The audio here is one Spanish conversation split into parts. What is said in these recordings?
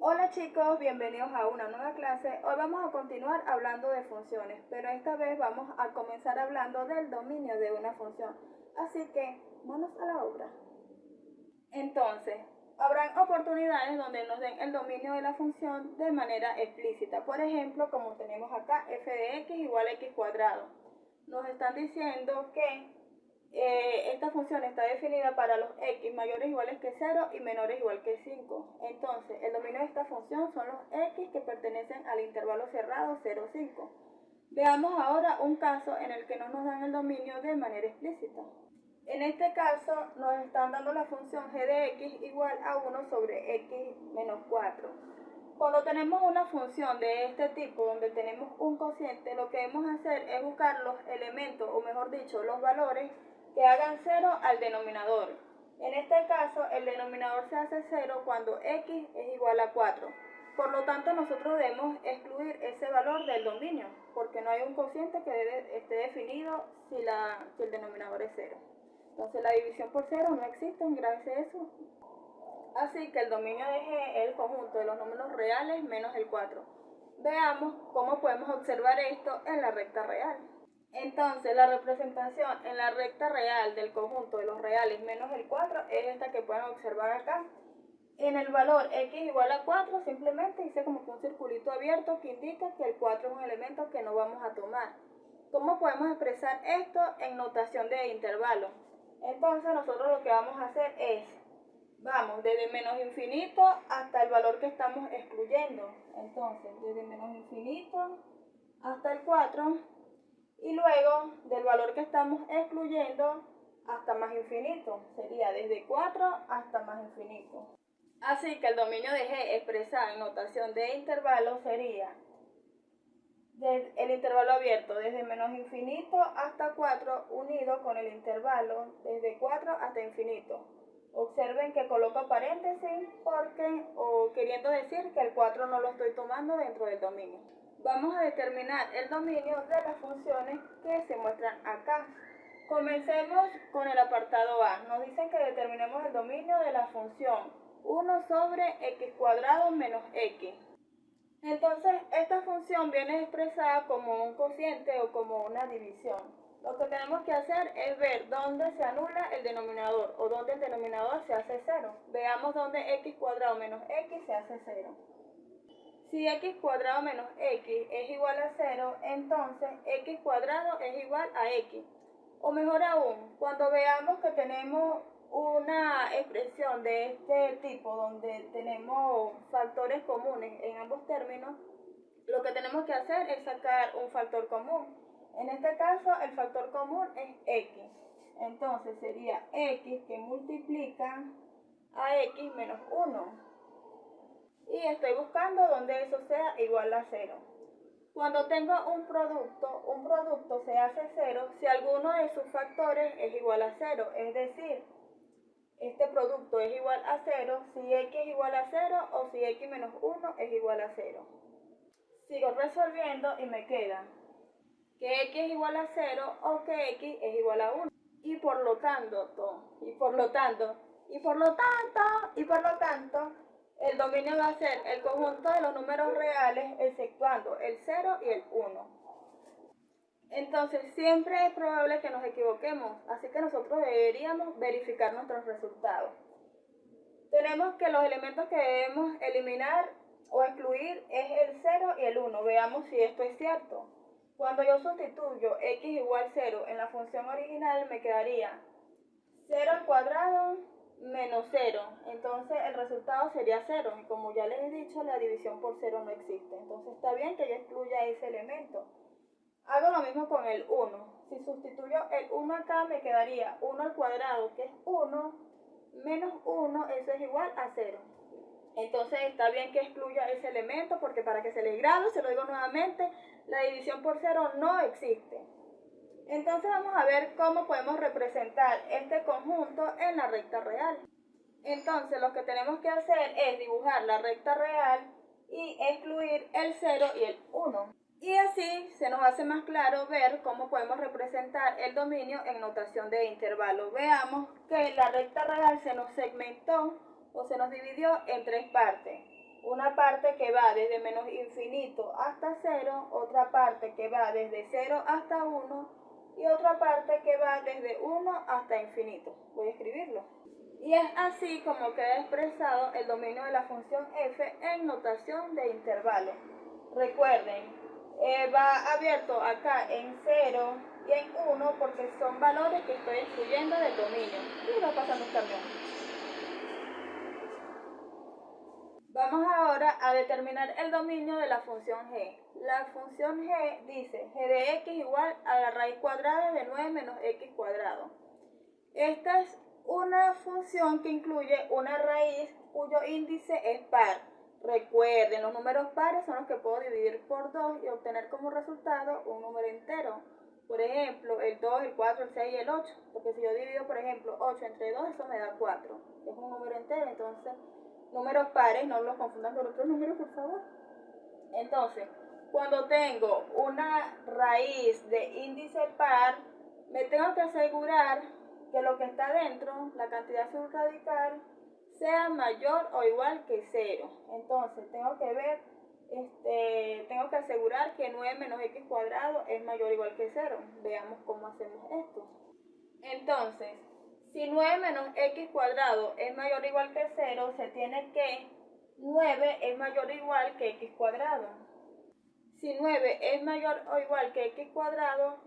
Hola chicos, bienvenidos a una nueva clase. Hoy vamos a continuar hablando de funciones, pero esta vez vamos a comenzar hablando del dominio de una función. Así que, manos a la obra. Entonces, habrán oportunidades donde nos den el dominio de la función de manera explícita. Por ejemplo, como tenemos acá, f de x igual a x cuadrado. Nos están diciendo que esta función está definida para los x mayores o iguales que 0 y menores o igual que 5. Entonces, el dominio de esta función son los x que pertenecen al intervalo cerrado 0, 5. Veamos ahora un caso en el que no nos dan el dominio de manera explícita. En este caso nos están dando la función g de x igual a 1 sobre x menos 4. Cuando tenemos una función de este tipo, donde tenemos un cociente, lo que debemos hacer es buscar los elementos, o mejor dicho, los valores que hagan 0 al denominador. En este caso, el denominador se hace 0 cuando x es igual a 4. Por lo tanto, nosotros debemos excluir ese valor del dominio, porque no hay un cociente que esté definido si el denominador es 0. Entonces, la división por 0 no existe gracias a eso. Así que el dominio de G es el conjunto de los números reales menos el 4. Veamos cómo podemos observar esto en la recta real. Entonces, la representación en la recta real del conjunto de los reales menos el 4 es esta que pueden observar acá. En el valor x igual a 4 simplemente hice como que un circulito abierto que indica que el 4 es un elemento que no vamos a tomar. ¿Cómo podemos expresar esto en notación de intervalo? Entonces nosotros lo que vamos a hacer es, vamos desde menos infinito hasta el valor que estamos excluyendo. Entonces, desde menos infinito hasta el 4 y luego del valor que estamos excluyendo hasta más infinito. Sería desde 4 hasta más infinito. Así que el dominio de G expresado en notación de intervalo sería el intervalo abierto desde menos infinito hasta 4 unido con el intervalo desde 4 hasta infinito. Observen que coloco paréntesis porque, o queriendo decir que el 4 no lo estoy tomando dentro del dominio. Vamos a determinar el dominio de las funciones que se muestran acá. Comencemos con el apartado A. Nos dicen que determinemos el dominio de la función 1 sobre x cuadrado menos x. Entonces, esta función viene expresada como un cociente o como una división. Lo que tenemos que hacer es ver dónde se anula el denominador o dónde el denominador se hace 0. Veamos dónde x cuadrado menos x se hace 0. Si x cuadrado menos x es igual a 0, entonces x cuadrado es igual a x. O mejor aún, cuando veamos que tenemos una expresión de este tipo donde tenemos factores comunes en ambos términos, lo que tenemos que hacer es sacar un factor común. En este caso, el factor común es x. Entonces sería x que multiplica a x menos 1. Y estoy buscando donde eso sea igual a 0. Cuando tengo un producto se hace 0 si alguno de sus factores es igual a 0. Es decir, este producto es igual a 0 si x es igual a 0 o si x menos 1 es igual a 0. Sigo resolviendo y me queda que x es igual a 0 o que x es igual a 1. Y por lo tanto, el dominio va a ser el conjunto de los números reales exceptuando el 0 y el 1. Entonces siempre es probable que nos equivoquemos, así que nosotros deberíamos verificar nuestros resultados. Tenemos que los elementos que debemos eliminar o excluir es el 0 y el 1. Veamos si esto es cierto. Cuando yo sustituyo x igual 0 en la función original me quedaría 0 al cuadrado menos 0. Entonces el resultado sería 0. Y como ya les he dicho, la división por 0 no existe. Entonces está bien que yo excluya ese elemento. Hago lo mismo con el 1. Si sustituyo el 1 acá me quedaría 1 al cuadrado, que es 1, menos 1, eso es igual a 0. Entonces está bien que excluya ese elemento porque para que se les grabe, se lo digo nuevamente, la división por 0 no existe. Entonces vamos a ver cómo podemos representar este conjunto en la recta real. Entonces lo que tenemos que hacer es dibujar la recta real y excluir el 0 y el 1. Y así se nos hace más claro ver cómo podemos representar el dominio en notación de intervalo. Veamos que la recta real se nos segmentó o se nos dividió en tres partes. una parte que va desde menos infinito hasta 0, otra parte que va desde 0 hasta 1 y otra parte que va desde 1 hasta infinito. Voy a escribirlo. Y es así como queda expresado el dominio de la función f en notación de intervalo. Recuerden, va abierto acá en 0 y en 1 porque son valores que estoy excluyendo del dominio. Y va pasando un camión. Vamos ahora a determinar el dominio de la función g. La función g dice g de x igual a la raíz cuadrada de 9 menos x cuadrado. Esta es una función que incluye una raíz cuyo índice es par. Recuerden, los números pares son los que puedo dividir por 2 y obtener como resultado un número entero. Por ejemplo, el 2, el 4, el 6 y el 8. Porque si yo divido, por ejemplo, 8 entre 2, eso me da 4. Es un número entero, entonces, números pares, no los confundan con otros números, por favor. Entonces, cuando tengo una raíz de índice par, me tengo que asegurar que lo que está dentro, la cantidad subradical, sea mayor o igual que 0. Entonces, tengo que asegurar que 9 menos x cuadrado es mayor o igual que 0. Veamos cómo hacemos esto. Entonces, si 9 menos x cuadrado es mayor o igual que 0, se tiene que 9 es mayor o igual que x cuadrado. Si 9 es mayor o igual que x cuadrado,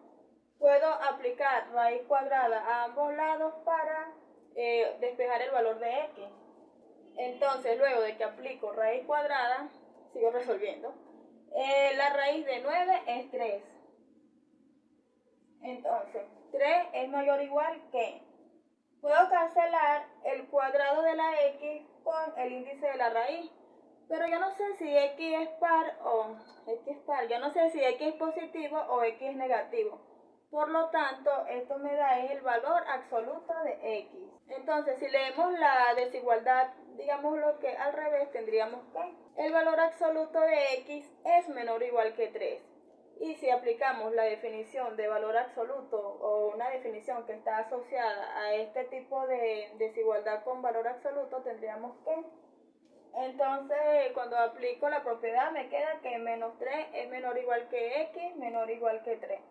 puedo aplicar raíz cuadrada a ambos lados para despejar el valor de x. Entonces, luego de que aplico raíz cuadrada, sigo resolviendo. La raíz de 9 es 3. Entonces, 3 es mayor o igual que... Puedo cancelar el cuadrado de la x con el índice de la raíz. Pero yo no sé si x es par o x es par. Yo no sé si x es positivo o x es negativo. Por lo tanto, esto me da el valor absoluto de x. Entonces, si leemos la desigualdad, digámoslo que al revés, tendríamos que el valor absoluto de x es menor o igual que 3. Y si aplicamos la definición de valor absoluto o una definición que está asociada a este tipo de desigualdad con valor absoluto, tendríamos que... Entonces, cuando aplico la propiedad, me queda que menos 3 es menor o igual que x, menor o igual que 3.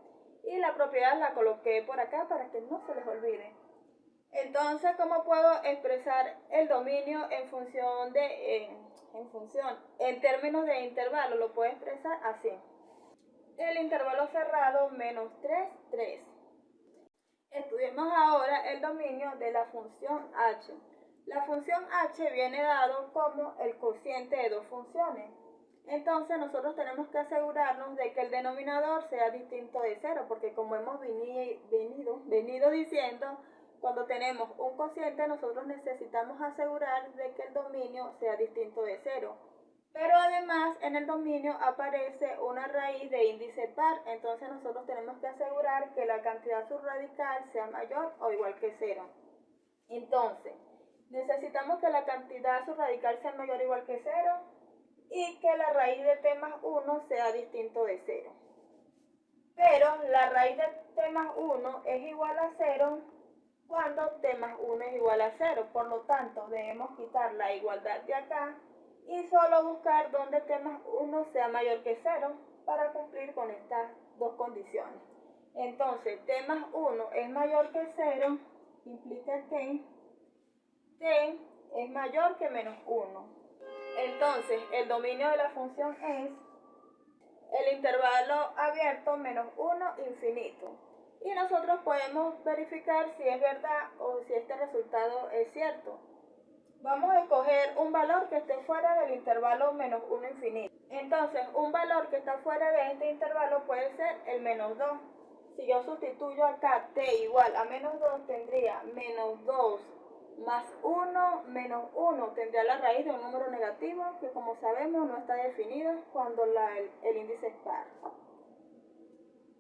Y la propiedad la coloqué por acá para que no se les olvide. Entonces, ¿cómo puedo expresar el dominio en función de... en términos de intervalo? Lo puedo expresar así. El intervalo cerrado menos 3, 3. Estudiemos ahora el dominio de la función h. La función h viene dado como el cociente de dos funciones. Entonces nosotros tenemos que asegurarnos de que el denominador sea distinto de 0, porque como hemos venido diciendo, cuando tenemos un cociente nosotros necesitamos asegurar de que el dominio sea distinto de 0. Pero además en el dominio aparece una raíz de índice par, entonces nosotros tenemos que asegurar que la cantidad subradical sea mayor o igual que 0. Entonces, necesitamos que la cantidad subradical sea mayor o igual que 0 y que la raíz de t más 1 sea distinto de 0. Pero la raíz de t más 1 es igual a 0 cuando t más 1 es igual a 0. Por lo tanto, debemos quitar la igualdad de acá y solo buscar donde t más 1 sea mayor que 0 para cumplir con estas dos condiciones. Entonces, t más 1 es mayor que 0, implica que t es mayor que menos 1. Entonces, el dominio de la función es el intervalo abierto menos 1 infinito. Y nosotros podemos verificar si es verdad o si este resultado es cierto. Vamos a escoger un valor que esté fuera del intervalo menos 1 infinito. Entonces, un valor que está fuera de este intervalo puede ser el menos 2. Si yo sustituyo acá t igual a menos 2, tendría menos 2 más 1 menos 1. Tendría la raíz de un número negativo que, como sabemos, no está definida cuando el índice es par.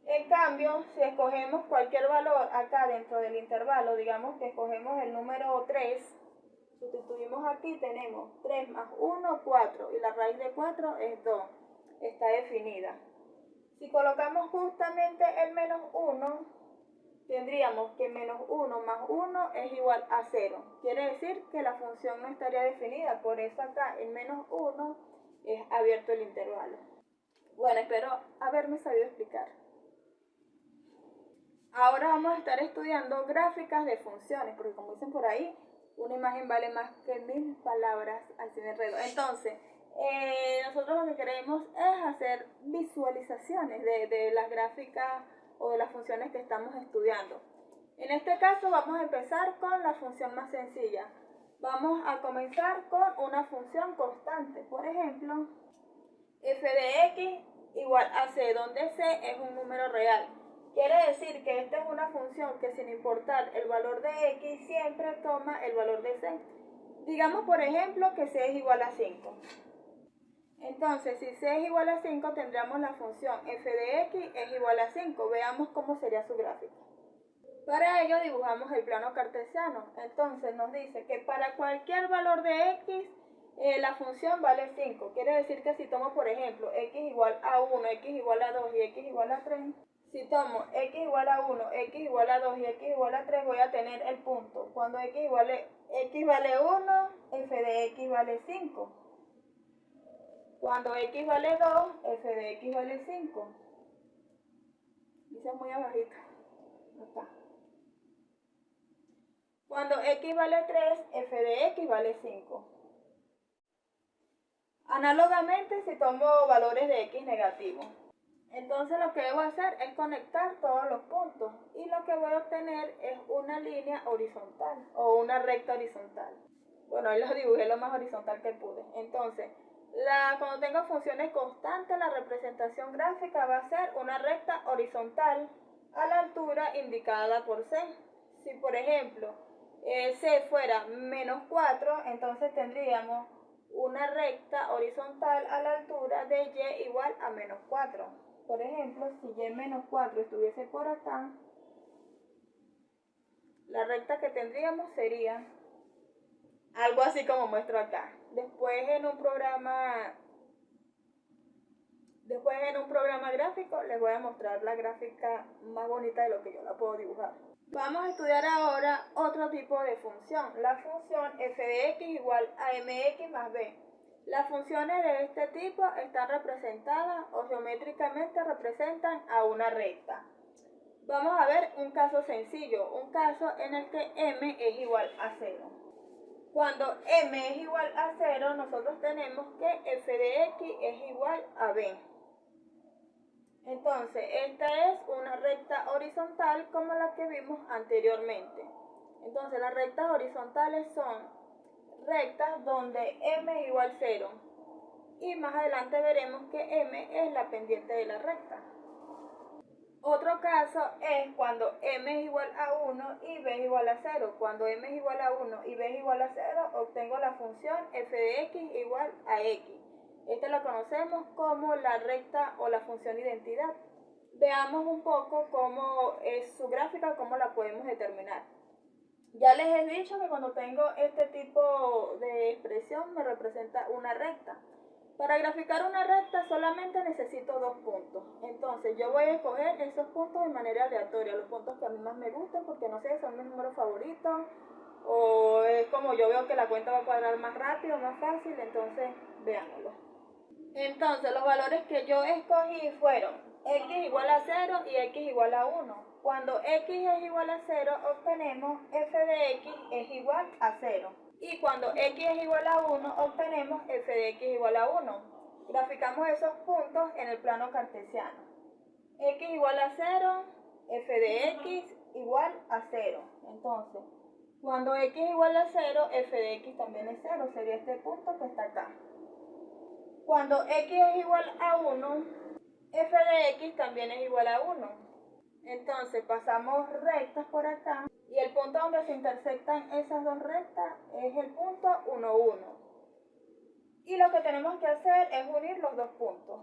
En cambio, si escogemos cualquier valor acá dentro del intervalo, digamos que escogemos el número 3, sustituimos aquí, tenemos 3 más 1, 4, y la raíz de 4 es 2, está definida. Si colocamos justamente el menos 1, tendríamos que menos 1 más 1 es igual a 0. Quiere decir que la función no estaría definida, por eso acá en menos 1 es abierto el intervalo. Bueno, espero haberme sabido explicar. Ahora vamos a estar estudiando gráficas de funciones, porque como dicen por ahí, una imagen vale más que 1000 palabras, así me enredo. Entonces, nosotros lo que queremos es hacer visualizaciones de las gráficas o de las funciones que estamos estudiando. En este caso vamos a empezar con la función más sencilla. Vamos a comenzar con una función constante. Por ejemplo, f de x igual a c, donde c es un número real. Quiere decir que esta es una función que sin importar el valor de x siempre toma el valor de c. Digamos por ejemplo que c es igual a 5. Entonces si c es igual a 5 tendríamos la función f de x es igual a 5. Veamos cómo sería su gráfica. Para ello dibujamos el plano cartesiano. Entonces nos dice que para cualquier valor de x la función vale 5. Quiere decir que si tomo por ejemplo x igual a 1, x igual a 2 y x igual a 3, si tomo x igual a 1, x igual a 2 y x igual a 3 voy a tener el punto. Cuando x vale 1, f de x vale 5. Cuando x vale 2, f de x vale 5. Dice muy abajito. Acá. Cuando x vale 3, f de x vale 5. Análogamente, si tomo valores de x negativos, entonces lo que debo hacer es conectar todos los puntos y lo que voy a obtener es una línea horizontal o una recta horizontal. Bueno, ahí lo dibujé lo más horizontal que pude. Entonces, cuando tengo funciones constantes, la representación gráfica va a ser una recta horizontal a la altura indicada por c. Si por ejemplo c fuera menos 4, entonces tendríamos una recta horizontal a la altura de y igual a menos 4. Por ejemplo, si y menos 4 estuviese por acá, la recta que tendríamos sería algo así como muestro acá. Después en un programa gráfico les voy a mostrar la gráfica más bonita de lo que yo la puedo dibujar. Vamos a estudiar ahora otro tipo de función, la función f de x igual a mx más b. Las funciones de este tipo están representadas o geométricamente representan a una recta. Vamos a ver un caso sencillo, un caso en el que m es igual a 0. Cuando m es igual a 0, nosotros tenemos que f de x es igual a b. Entonces, esta es una recta horizontal como la que vimos anteriormente. Entonces, las rectas horizontales son rectas donde m es igual a 0. Y más adelante veremos que m es la pendiente de la recta. Otro caso es cuando m es igual a 1 y b es igual a 0. Cuando m es igual a 1 y b es igual a 0, obtengo la función f de x igual a x. Esta la conocemos como la recta o la función identidad. Veamos un poco cómo es su gráfica, cómo la podemos determinar. Ya les he dicho que cuando tengo este tipo de expresión me representa una recta. Para graficar una recta solamente necesito 2 puntos. Entonces yo voy a escoger esos puntos de manera aleatoria, los puntos que a mí más me gustan porque no sé, son mis números favoritos o es como yo veo que la cuenta va a cuadrar más rápido, más fácil, entonces veámoslo. Entonces los valores que yo escogí fueron x igual a 0 y x igual a 1. Cuando x es igual a 0 obtenemos f de x es igual a 0. Y cuando x es igual a 1 obtenemos f de x igual a 1. Graficamos esos puntos en el plano cartesiano. X igual a 0, f de x igual a 0. Entonces, cuando x es igual a 0, f de x también es 0. Sería este punto que está acá. Cuando x es igual a 1, f de x también es igual a 1. Entonces pasamos rectas por acá y el punto donde se intersectan esas dos rectas es el punto 1, 1. Y lo que tenemos que hacer es unir los dos puntos.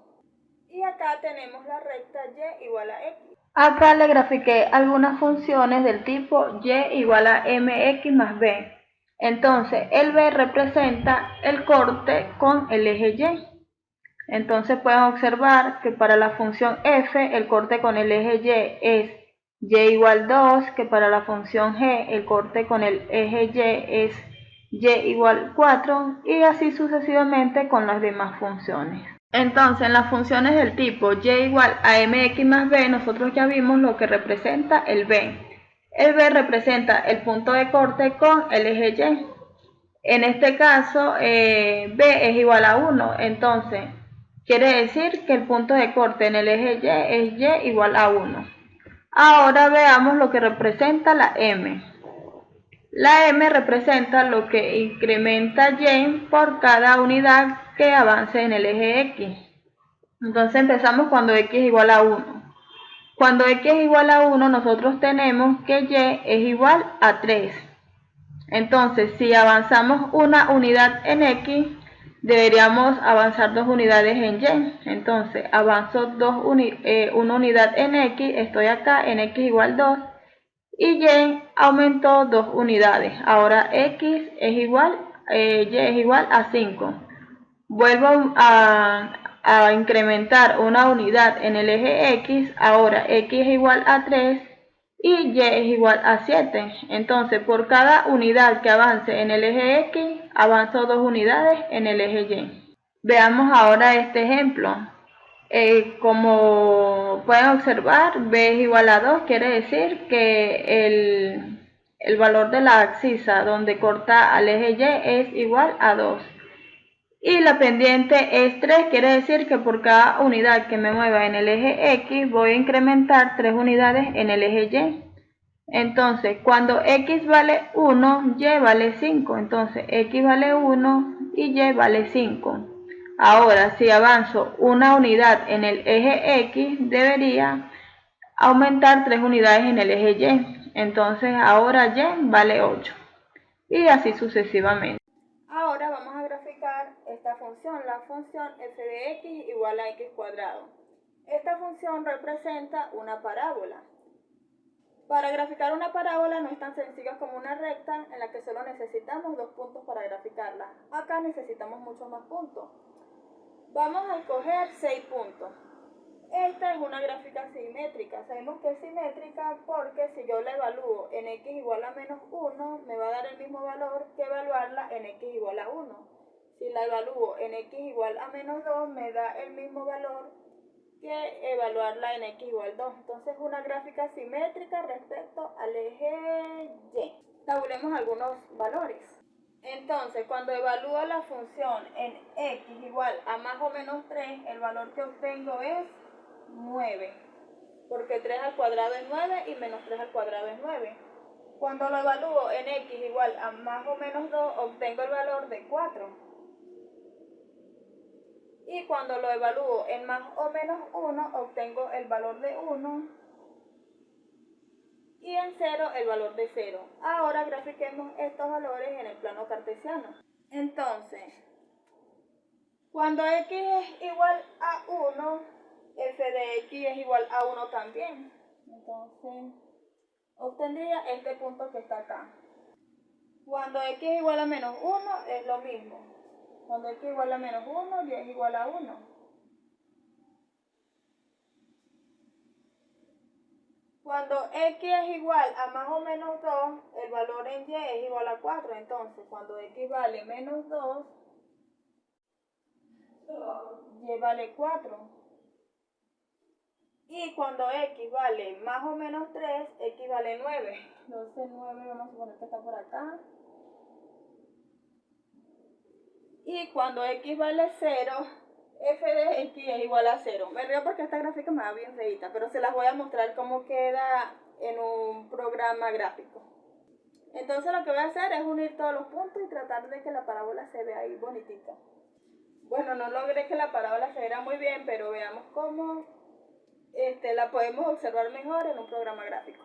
Y acá tenemos la recta y igual a x. Acá le grafiqué algunas funciones del tipo y igual a mx más b. Entonces el b representa el corte con el eje y. Entonces pueden observar que para la función f el corte con el eje y es y igual 2, que para la función g el corte con el eje y es y igual 4, y así sucesivamente con las demás funciones. Entonces, en las funciones del tipo y igual a mx más b, nosotros ya vimos lo que representa el b. El b representa el punto de corte con el eje y. En este caso, b es igual a 1, entonces quiere decir que el punto de corte en el eje y es y igual a 1. Ahora veamos lo que representa la m. La m representa lo que incrementa y por cada unidad que avance en el eje x. Entonces empezamos cuando x es igual a 1. Cuando x es igual a 1, nosotros tenemos que y es igual a 3. Entonces, si avanzamos una unidad en x, deberíamos avanzar 2 unidades en y. Entonces, avanzo una unidad en x, estoy acá en x igual 2, y y aumentó 2 unidades. Ahora x es igual, y es igual a 5. Vuelvo a incrementar una unidad en el eje x, ahora x es igual a 3 y y es igual a 7. Entonces, por cada unidad que avance en el eje x, avanzo 2 unidades en el eje y. Veamos ahora este ejemplo. Como pueden observar, b es igual a 2, quiere decir que el valor de la abscisa donde corta al eje y es igual a 2. Y la pendiente es 3, quiere decir que por cada unidad que me mueva en el eje x voy a incrementar 3 unidades en el eje y. Entonces, cuando x vale 1, y vale 5. Entonces, x vale 1 y y vale 5. Ahora, si avanzo una unidad en el eje x, debería aumentar 3 unidades en el eje y. Entonces, ahora y vale 8. Y así sucesivamente. Ahora vamos a graficar esta función, la función f de x igual a x cuadrado. Esta función representa una parábola. Para graficar una parábola no es tan sencillo como una recta en la que solo necesitamos 2 puntos para graficarla. Acá necesitamos muchos más puntos. Vamos a escoger 6 puntos. Esta es una gráfica simétrica. Sabemos que es simétrica porque si yo la evalúo en x igual a menos 1, me va a dar el mismo valor que evaluarla en x igual a 1. Si la evalúo en x igual a menos 2, me da el mismo valor que evaluarla en x igual 2. Entonces, una gráfica simétrica respecto al eje y. Tabulemos algunos valores. Entonces, cuando evalúo la función en x igual a más o menos 3, el valor que obtengo es 9, porque 3 al cuadrado es 9 y menos 3 al cuadrado es 9. Cuando lo evalúo en x igual a más o menos 2, obtengo el valor de 4. Y cuando lo evalúo en más o menos 1, obtengo el valor de 1. Y en 0, el valor de 0. Ahora grafiquemos estos valores en el plano cartesiano. Entonces, cuando x es igual a 1, f de x es igual a 1 también. Entonces, obtendría este punto que está acá. Cuando x es igual a menos 1, es lo mismo. Cuando x es igual a menos 1, y es igual a 1. Cuando x es igual a más o menos 2, el valor en y es igual a 4. Entonces, cuando x vale menos 2, y vale 4. Y cuando x vale más o menos 3, x vale 9. Entonces 9 vamos a suponer que está por acá. Y cuando x vale 0, f de x es igual a 0. Me río porque esta gráfica me va bien feita, pero se las voy a mostrar cómo queda en un programa gráfico. Entonces lo que voy a hacer es unir todos los puntos y tratar de que la parábola se vea ahí bonitita. Bueno, no logré que la parábola se viera muy bien, pero veamos cómo la podemos observar mejor en un programa gráfico.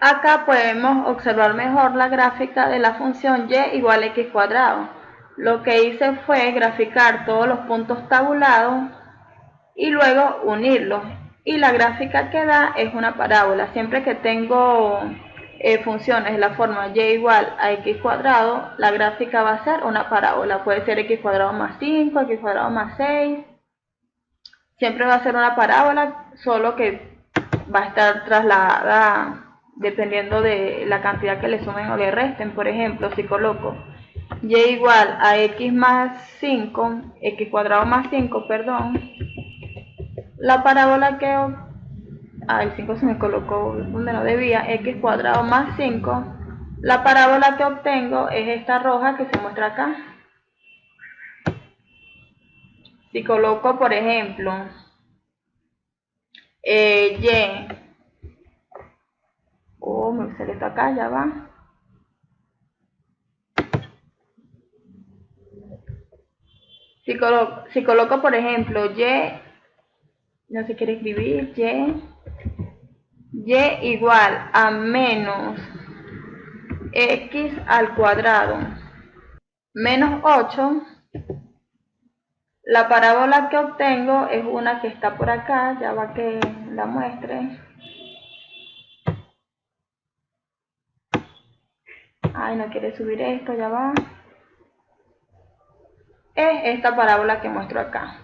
Acá podemos observar mejor la gráfica de la función y igual a x cuadrado. Lo que hice fue graficar todos los puntos tabulados y luego unirlos. Y la gráfica que da es una parábola. Siempre que tengo funciones de la forma y igual a x cuadrado, la gráfica va a ser una parábola. Puede ser x cuadrado más 5, x cuadrado más 6. Siempre va a ser una parábola, solo que va a estar trasladada dependiendo de la cantidad que le sumen o le resten. Por ejemplo, si coloco y igual a x más 5, x cuadrado más 5, perdón, la parábola que... el 5 se me colocó donde no debía, x cuadrado más 5, la parábola que obtengo es esta roja que se muestra acá. Si coloco, por ejemplo, y... me sale esto acá, ya va. Si coloco, por ejemplo, no se quiere escribir, y igual a menos x al cuadrado menos 8, la parábola que obtengo es una que está por acá, ya va que la muestre. Ay, no quiere subir esto, ya va. Es esta parábola que muestro acá.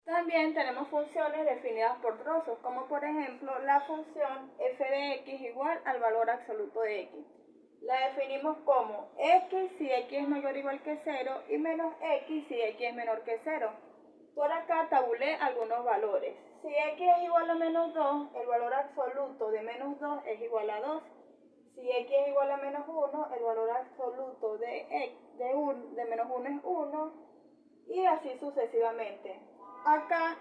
También tenemos funciones definidas por trozos, como por ejemplo la función f de x igual al valor absoluto de x. La definimos como x si x es mayor o igual que 0 y menos x si x es menor que 0. Por acá tabulé algunos valores. Si x es igual a menos 2, el valor absoluto de menos 2 es igual a 2. Si x es igual a menos 1, el valor absoluto de menos 1 es 1, y así sucesivamente. Acá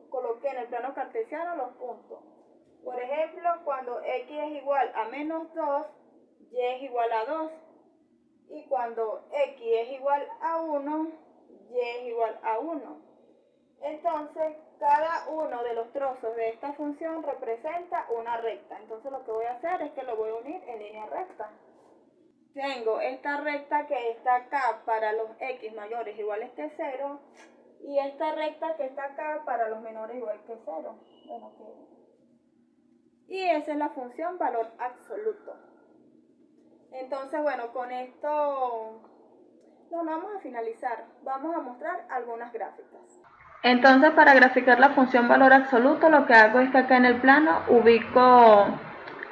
coloqué en el plano cartesiano los puntos. Por ejemplo, cuando x es igual a menos 2, y es igual a 2. Y cuando x es igual a 1, y es igual a 1. Entonces, cada uno de los trozos de esta función representa una recta. Entonces lo que voy a hacer es que lo voy a unir en línea recta. Tengo esta recta que está acá para los x mayores iguales que 0 y esta recta que está acá para los menores igual que 0. Y esa es la función valor absoluto. Entonces, bueno, con esto lo vamos a finalizar. Vamos a mostrar algunas gráficas. Entonces, para graficar la función valor absoluto, lo que hago es que acá en el plano ubico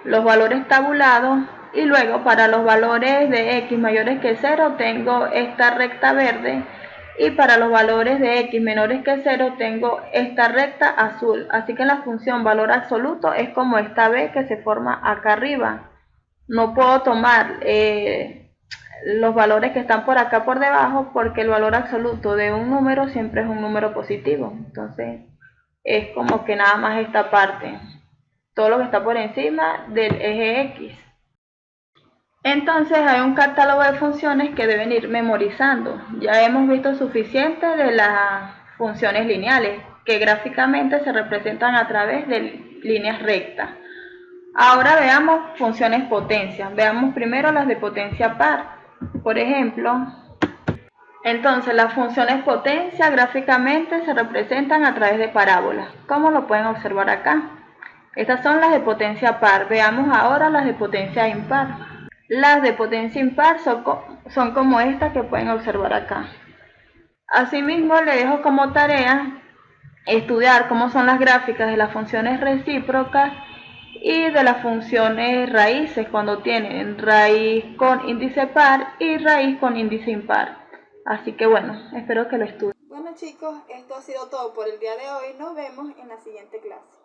los valores tabulados y luego para los valores de x mayores que 0 tengo esta recta verde y para los valores de x menores que 0 tengo esta recta azul. Así que la función valor absoluto es como esta B que se forma acá arriba. No puedo tomar los valores que están por acá por debajo porque el valor absoluto de un número siempre es un número positivo. Entonces es como que nada más esta parte, todo lo que está por encima del eje X. Entonces hay un catálogo de funciones que deben ir memorizando. Ya hemos visto suficiente de las funciones lineales que gráficamente se representan a través de líneas rectas. Ahora veamos funciones potencias. Veamos primero las de potencia par. Por ejemplo, entonces las funciones potencia gráficamente se representan a través de parábolas, como lo pueden observar acá. Estas son las de potencia par. Veamos ahora las de potencia impar. Las de potencia impar son como estas que pueden observar acá. Asimismo, le dejo como tarea estudiar cómo son las gráficas de las funciones recíprocas y de las funciones raíces cuando tienen raíz con índice par y raíz con índice impar. Así que bueno, espero que lo estudien. Bueno chicos, esto ha sido todo por el día de hoy. Nos vemos en la siguiente clase.